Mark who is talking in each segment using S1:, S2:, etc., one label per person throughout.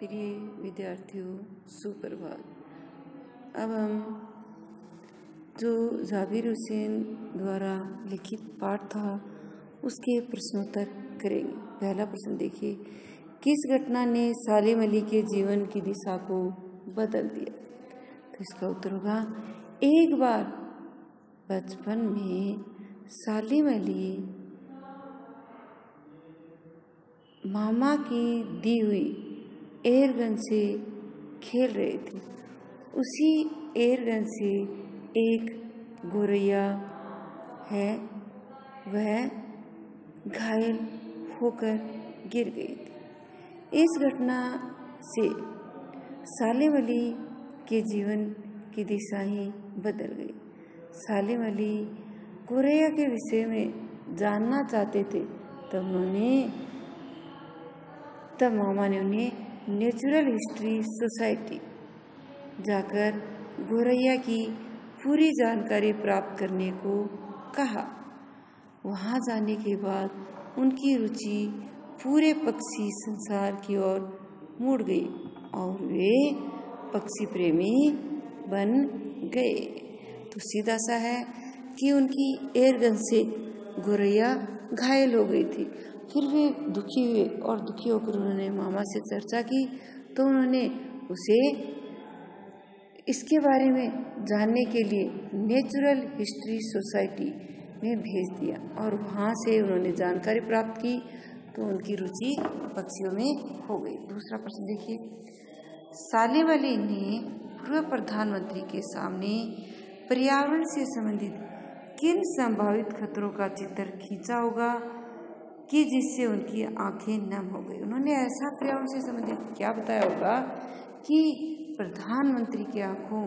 S1: प्रिय विद्यार्थियों, सुप्रभात। अब हम जो जाबिर हुसैन द्वारा लिखित पाठ था उसके प्रश्नोत्तर करेंगे। पहला प्रश्न देखिए, किस घटना ने सालिम अली के जीवन की दिशा को बदल दिया? तो इसका उत्तर होगा, एक बार बचपन में सालिम अली मामा की दी हुई एयरगन से खेल रहे थे। उसी एयरगन से एक गोरैया है वह घायल होकर गिर गई थी। इस घटना से सालिम अली के जीवन की दिशा ही बदल गई। सालिम अली गोरैया के विषय में जानना चाहते थे, तब मामा ने उन्हें नेचुरल हिस्ट्री सोसाइटी जाकर गोरैया की पूरी जानकारी प्राप्त करने को कहा। वहां जाने के बाद उनकी रुचि पूरे पक्षी संसार की ओर मुड़ गई और वे पक्षी प्रेमी बन गए। तो सीधा सा है कि उनकी एयरगन से गोरैया घायल हो गई थी। फिर वे दुखी हुए और दुखी होकर उन्होंने मामा से चर्चा की, तो उन्होंने उसे इसके बारे में जानने के लिए नेचुरल हिस्ट्री सोसाइटी में भेज दिया और वहाँ से उन्होंने जानकारी प्राप्त की, तो उनकी रुचि पक्षियों में हो गई। दूसरा प्रश्न देखिए, सालिम अली ने पूर्व प्रधानमंत्री के सामने पर्यावरण से संबंधित किन संभावित खतरों का चित्र खींचा होगा कि जिससे उनकी आंखें नम हो गई? उन्होंने ऐसा पर्यावरण से संबंधित क्या बताया होगा कि प्रधानमंत्री की आंखों,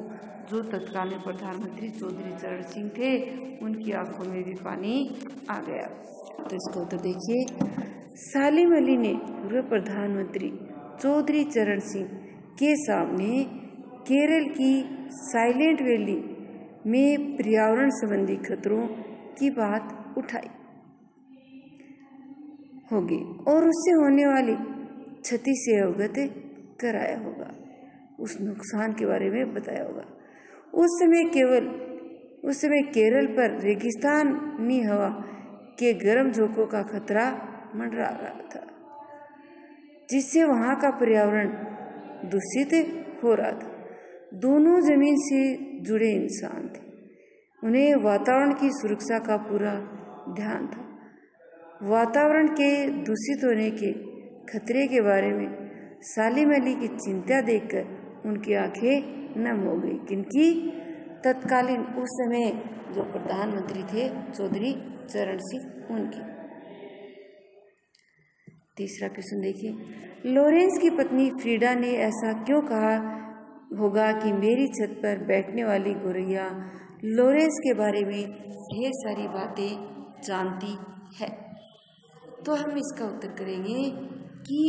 S1: जो तत्कालीन प्रधानमंत्री चौधरी चरण सिंह थे, उनकी आंखों में भी पानी आ गया। तो इसका उत्तर देखिए, सालिम अली ने पूर्व प्रधानमंत्री चौधरी चरण सिंह के सामने केरल की साइलेंट वैली में पर्यावरण संबंधी खतरों की बात उठाई होगी और उससे होने वाली क्षति से अवगत कराया होगा, उस नुकसान के बारे में बताया होगा। उस समय केरल पर रेगिस्तानी हवा के गर्म झोंकों का खतरा मंडरा रहा था, जिससे वहां का पर्यावरण दूषित हो रहा था। दोनों जमीन से जुड़े इंसान थे, उन्हें वातावरण की सुरक्षा का पूरा ध्यान था। वातावरण के दूषित होने के खतरे के बारे में सालिम अली की चिंता देखकर उनकी आंखें नम हो गई। किनकी? तत्कालीन उस समय जो प्रधानमंत्री थे चौधरी चरण सिंह, उनकी। तीसरा क्वेश्चन देखिए, लॉरेंस की पत्नी फ्रीडा ने ऐसा क्यों कहा होगा कि मेरी छत पर बैठने वाली गोरैया लॉरेंस के बारे में ढेर सारी बातें जानती है? तो हम इसका उत्तर करेंगे कि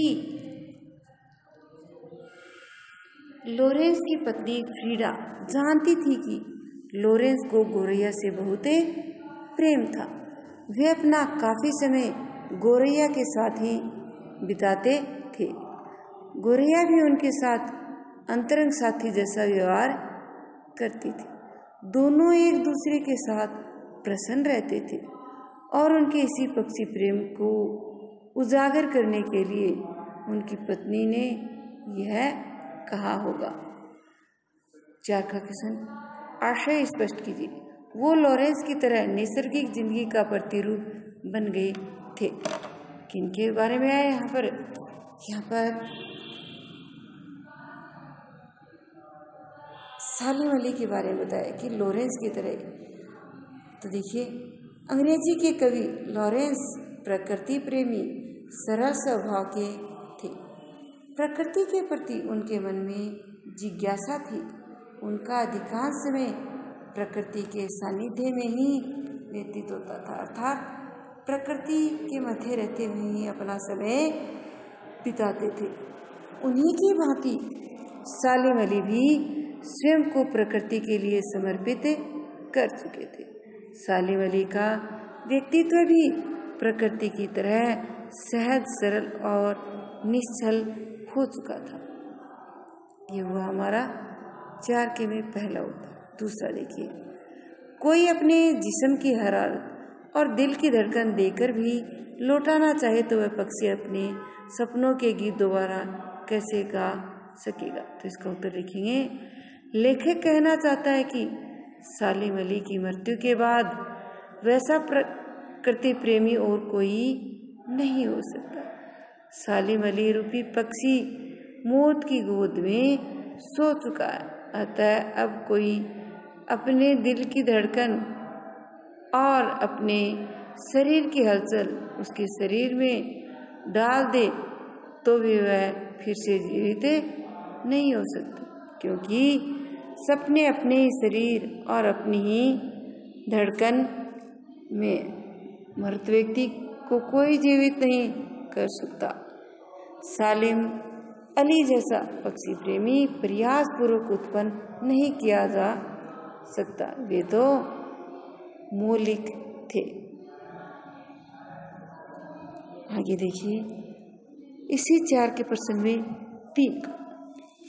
S1: लॉरेंस की पत्नी फ्रीडा जानती थी कि लॉरेंस को गोरैया से बहुत प्रेम था। वे अपना काफी समय गोरैया के साथ ही बिताते थे। गोरैया भी उनके साथ अंतरंग साथी जैसा व्यवहार करती थी। दोनों एक दूसरे के साथ प्रसन्न रहते थे और उनके इसी पक्षी प्रेम को उजागर करने के लिए उनकी पत्नी ने यह कहा होगा। 4 का क्वेश्चन, आशय स्पष्ट कीजिए। वो लॉरेंस की तरह नैसर्गिक जिंदगी का प्रतिरूप बन गए थे। किनके बारे में आया यहाँ पर सालिम अली के बारे में बताया कि लॉरेंस की तरह। तो देखिए, अंग्रेजी के कवि लॉरेंस प्रकृति प्रेमी सरल स्वभाव के थे। प्रकृति के प्रति उनके मन में जिज्ञासा थी। उनका अधिकांश समय प्रकृति के सानिध्य में ही व्यतीत होता था, अर्थात प्रकृति के मध्य रहते हुए ही अपना समय बिताते थे। उन्हीं की भांति सालिम अली भी स्वयं को प्रकृति के लिए समर्पित कर चुके थे। सालिम अली का व्यक्तित्व भी प्रकृति की तरह सहज, सरल और निश्चल हो चुका था। ये हुआ हमारा 4 के में पहला उत्तर। दूसरा देखिए, कोई अपने जिस्म की हरारत और दिल की धड़कन देकर भी लौटाना चाहे तो वह पक्षी अपने सपनों के गीत दोबारा कैसे गा सकेगा। तो इसका उत्तर लिखेंगे, लेखक कहना चाहता है कि सालिम अली की मृत्यु के बाद वैसा प्रकृति प्रेमी और कोई नहीं हो सकता। सालिम अली रूपी पक्षी मौत की गोद में सो चुका है, अतः अब कोई अपने दिल की धड़कन और अपने शरीर की हलचल उसके शरीर में डाल दे तो भी वह फिर से जीवित नहीं हो सकता, क्योंकि सपने अपने ही शरीर और अपनी ही धड़कन में मृत व्यक्ति को कोई जीवित नहीं कर सकता। सालिम अली जैसा पक्षी प्रेमी प्रयासपूर्वक उत्पन्न नहीं किया जा सकता, वे तो मौलिक थे। आगे देखिए, इसी 4 के प्रश्न में 3,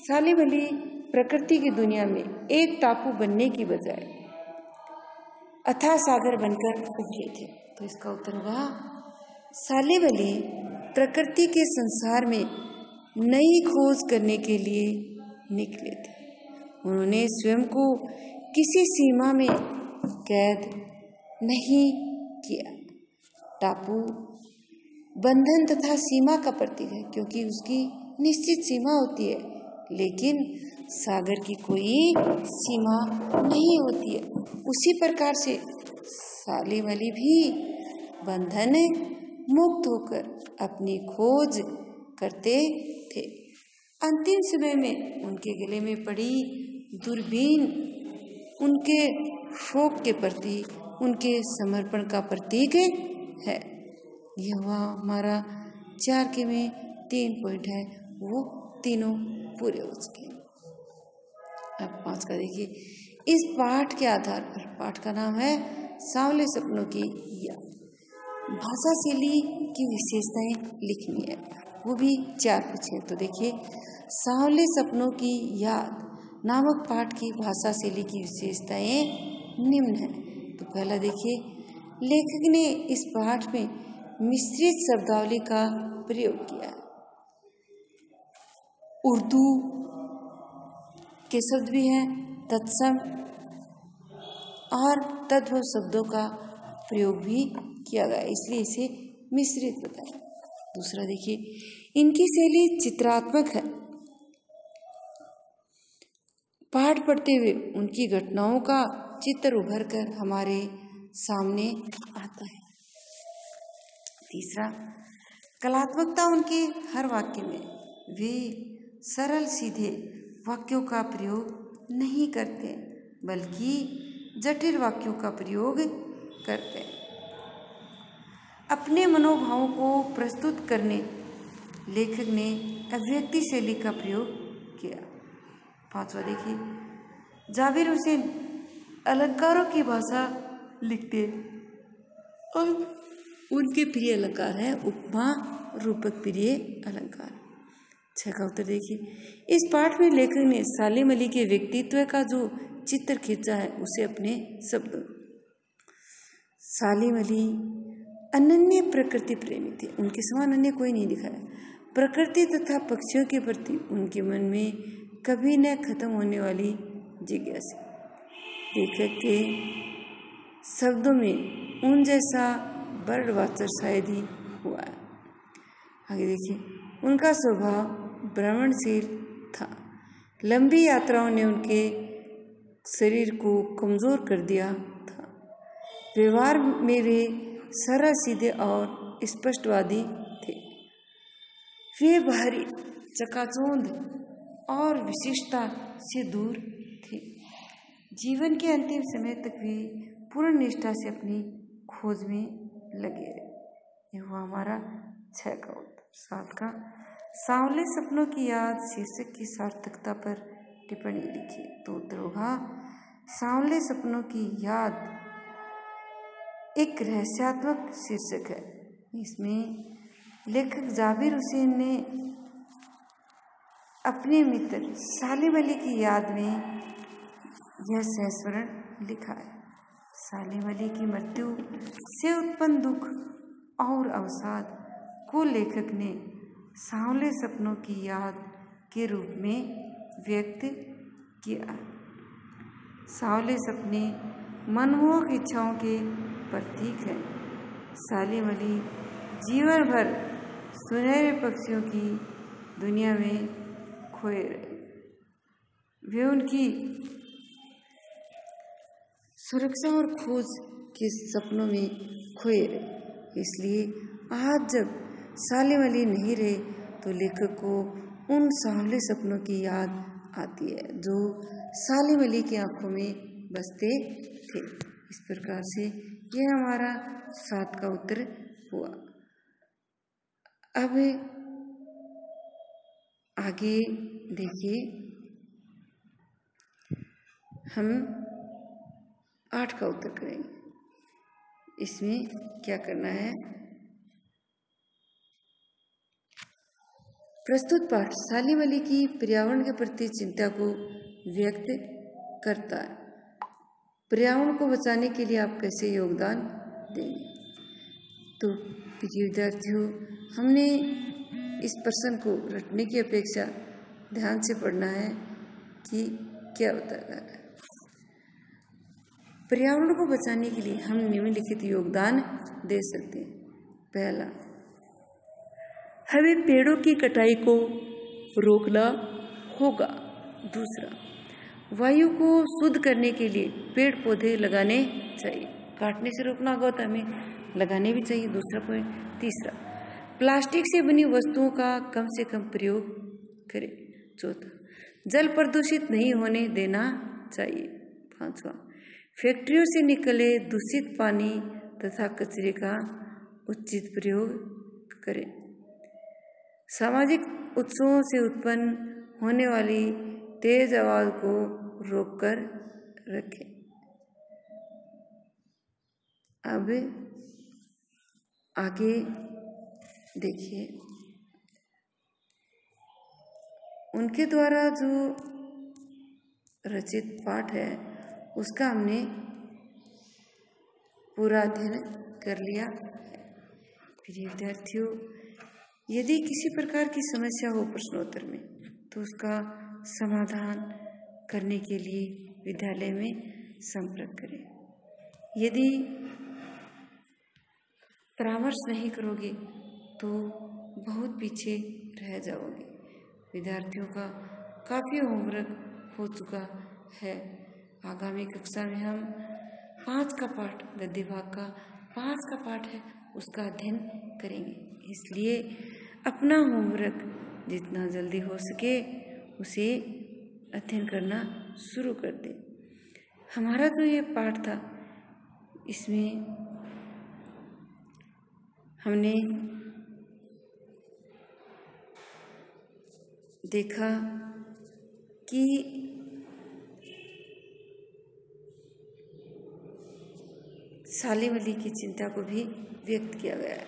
S1: सालिम अली प्रकृति की दुनिया में एक टापू बनने की बजाय अथाह सागर बनकर उभरे थे। तो इसका उत्तर होगा, सालिम अली प्रकृति के संसार में नई खोज करने के लिए निकले थे। उन्होंने स्वयं को किसी सीमा में कैद नहीं किया। टापू बंधन तथा सीमा का प्रतीक है, क्योंकि उसकी निश्चित सीमा होती है, लेकिन सागर की कोई सीमा नहीं होती है। उसी प्रकार से सालिम अली भी बंधन मुक्त होकर अपनी खोज करते थे। अंतिम समय में उनके गले में पड़ी दूरबीन उनके शौक के प्रति उनके समर्पण का प्रतीक है। यह हुआ हमारा 4 के में 3 पॉइंट है, वो तीनों पूरे हो चुके। अब 5 का देखिए, इस पाठ के आधार पर, पाठ का नाम है सांवले सपनों की याद, भाषा शैली की विशेषताएं लिखनी है, वो भी 4 पूछे। तो देखिए, सांवले सपनों की याद नामक पाठ की भाषा शैली की विशेषताएं निम्न है। तो पहला देखिए, लेखक ने इस पाठ में मिश्रित शब्दावली का प्रयोग किया है। उर्दू के शब्द भी हैं, तत्सम और तद्भव शब्दों का प्रयोग भी किया गया, इसलिए इसे मिश्रित बताया। दूसरा देखिए, इनकी शैली चित्रात्मक है। पाठ पढ़ते हुए उनकी घटनाओं का चित्र उभर कर हमारे सामने आता है। तीसरा, कलात्मकता उनके हर वाक्य में, वे सरल सीधे वाक्यों का प्रयोग नहीं करते, बल्कि जटिल वाक्यों का प्रयोग करते हैं। अपने मनोभावों को प्रस्तुत करने लेखक ने अभिव्यक्ति शैली का प्रयोग किया। 5वां देखिए, जाबिर हुसैन अलंकारों की भाषा लिखते और उनके प्रिय अलंकार है उपमा रूपक प्रिय अलंकार। 6 का उत्तर देखिए, इस पाठ में लेखक ने सालिम अली के व्यक्तित्व का जो चित्र खींचा है उसे अपने शब्दों। सालिम अली अनन्य प्रकृति प्रेमी थे, उनके समान अन्य कोई नहीं दिखाया। प्रकृति तथा पक्षियों के प्रति उनके मन में कभी न खत्म होने वाली जिज्ञासा। लेखक के शब्दों में उन जैसा बर्ड वाचर शायद ही हुआ है। आगे देखिए, उनका स्वभाव भ्रमणशील था। लंबी यात्राओं ने उनके शरीर को कमजोर कर दिया था। व्यवहार में वे सरल सीधे और स्पष्टवादी थे। वे बाहरी चकाचौंध और विशिष्टता से दूर थे। जीवन के अंतिम समय तक वे पूर्ण निष्ठा से अपनी खोज में लगे रहे। यह हुआ हमारा 6 का उत्तर। 7 का, सांवले सपनों की याद शीर्षक की सार्थकता पर टिप्पणी लिखिए। तो उत्तर होगा, सांवले सपनों की याद एक रहस्यात्मक शीर्षक है। इसमें लेखक जाबिर हुसैन ने अपने मित्र सालिम अली की याद में यह संस्मरण लिखा है। सालिम अली की मृत्यु से उत्पन्न दुख और अवसाद को लेखक ने सांवले सपनों की याद के रूप में व्यक्त किया। सांवले सपने मनमोहक इच्छाओं के प्रतीक हैं। सालिम अली जीवन भर सुनहरे पक्षियों की दुनिया में खोए रहे। वे उनकी सुरक्षा और खोज के सपनों में खोए रहे। इसलिए आज जब सालिम अली नहीं रहे तो लेखक को उन सांवले सपनों की याद आती है जो सालिम अली की आंखों में बसते थे। इस प्रकार से यह हमारा 7 का उत्तर हुआ। अब आगे देखिए, हम 8 का उत्तर करेंगे। इसमें क्या करना है? प्रस्तुत पाठ सालिम अली की पर्यावरण के प्रति चिंता को व्यक्त करता है। पर्यावरण को बचाने के लिए आप कैसे योगदान देंगे? तो प्रिय विद्यार्थियों, हमने इस प्रश्न को रटने की अपेक्षा ध्यान से पढ़ना है कि क्या बताया जा रहा है। पर्यावरण को बचाने के लिए हम निम्नलिखित योगदान दे सकते हैं। पहला, हमें पेड़ों की कटाई को रोकना होगा। दूसरा, वायु को शुद्ध करने के लिए पेड़ पौधे लगाने चाहिए। काटने से रोकना होगा तो हमें लगाने भी चाहिए। दूसरा पॉइंट। तीसरा, प्लास्टिक से बनी वस्तुओं का कम से कम प्रयोग करें। चौथा, जल प्रदूषित नहीं होने देना चाहिए। पांचवा, फैक्ट्रियों से निकले दूषित पानी तथा कचरे का उचित प्रयोग करें। सामाजिक उत्सवों से उत्पन्न होने वाली तेज आवाज को रोककर रखें। अब आगे देखिए, उनके द्वारा जो रचित पाठ है उसका हमने पूरा अध्ययन कर लिया। प्रिय विद्यार्थियों, यदि किसी प्रकार की समस्या हो प्रश्नोत्तर में तो उसका समाधान करने के लिए विद्यालय में संपर्क करें। यदि परामर्श नहीं करोगे तो बहुत पीछे रह जाओगे। विद्यार्थियों का काफ़ी होमवर्क हो चुका है। आगामी कक्षा में हम 5 का पाठ, गद्य भाग का 5 का पाठ है, उसका अध्ययन करेंगे। इसलिए अपना होमवर्क जितना जल्दी हो सके उसे अध्ययन करना शुरू कर दें। हमारा जो ये पाठ था इसमें हमने देखा कि सालिम अली की चिंता को भी व्यक्त किया गया है।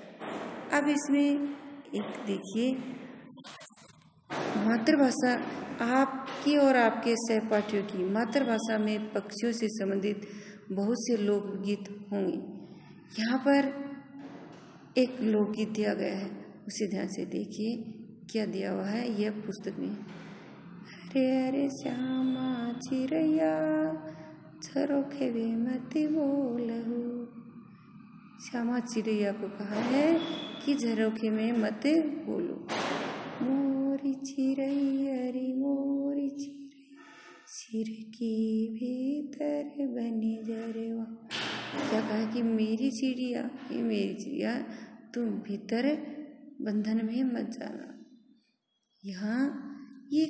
S1: अब इसमें एक देखिए, मातृभाषा आपकी और आपके सहपाठियों की मातृभाषा में पक्षियों से संबंधित बहुत से लोकगीत होंगे। यहाँ पर एक लोकगीत दिया गया है, उसे ध्यान से देखिए क्या दिया हुआ है। यह पुस्तक में, अरे अरे श्यामा चिड़ैया झरोखे वे मत बोलहु। श्यामा चिड़ैया को कहा है कि झरोखे में मत बोलो। मोरी चिड़ैया रे मोरी चिड़ैया सिर की भीतर बनी जरवा। क्या कहा कि मेरी चिड़िया, ये मेरी चिड़िया, तुम भीतर बंधन में मत जाना। यहाँ ये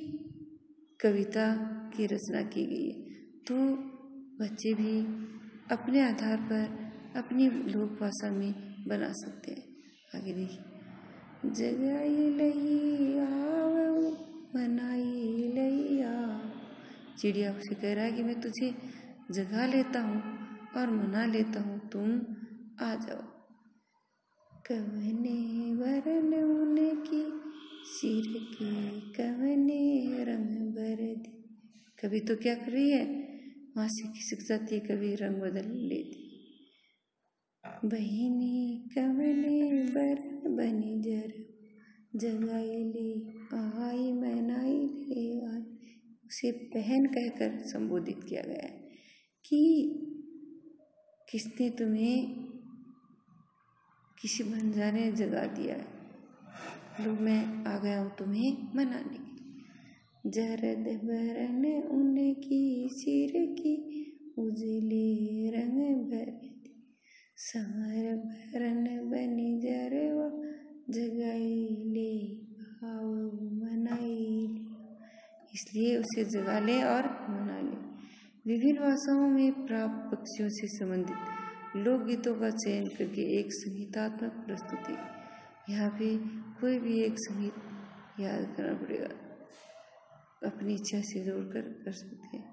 S1: कविता की रचना की गई है, तो बच्चे भी अपने आधार पर अपनी लोक भाषा में बना सकते हैं। आगे देखिए, जगाई लैया मनाई लैया। चिड़िया उसे कह रहा है कि मैं तुझे जगा लेता हूँ और मना लेता हूँ, तुम आ जाओ। कवने वरन उनकी सिर के कवने रंग भर दी। कभी तो क्या कर रही है, वहाँ से खिसक जाती है, कभी रंग बदल लेती। बहिनी कवने बरन बनी जर जगाई ले आई मनाई ले आई। उसे बहन कहकर संबोधित किया गया है कि किसने तुम्हें किसी बंजारे ने जगा दिया है, लो मैं आ गया हूँ तुम्हें मनाने के लिए। जरद बरन उनकी सिर की उजले रंग भर दी। संवर बरन बनी जरवा जगाई ले आओ मनाई ले। इसलिए उसे जगा ले और मना ले। विभिन्न भाषाओं में प्राप्त पक्षियों से संबंधित लोकगीतों का चयन करके एक संगीतात्मक प्रस्तुति। यहाँ पे कोई भी एक संगीत याद करना पड़ेगा, अपनी इच्छा से जोड़कर कर सकते हैं।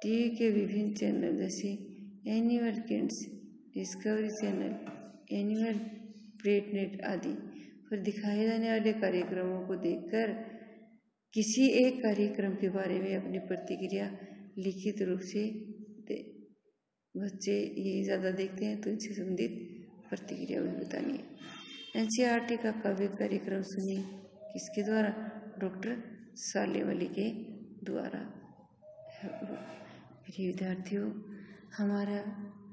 S1: टीवी के विभिन्न चैनल जैसे animal kids, discovery channel, animal plate net आदि पर दिखाए जाने वाले कार्यक्रमों को देखकर किसी एक कार्यक्रम के बारे में अपनी प्रतिक्रिया लिखित रूप से दे। बच्चे ये ज़्यादा देखते हैं तो इनसे संबंधित प्रतिक्रिया भी बतानी है। NCERT का काव्य कार्यक्रम सुनिए, किसके द्वारा, डॉक्टर सालेम अली के द्वारा। प्रिय विद्यार्थियों, हमारा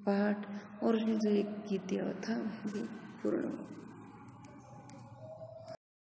S1: पाठ और जो एक गीत दिया था वह भी पूर्ण हुआ।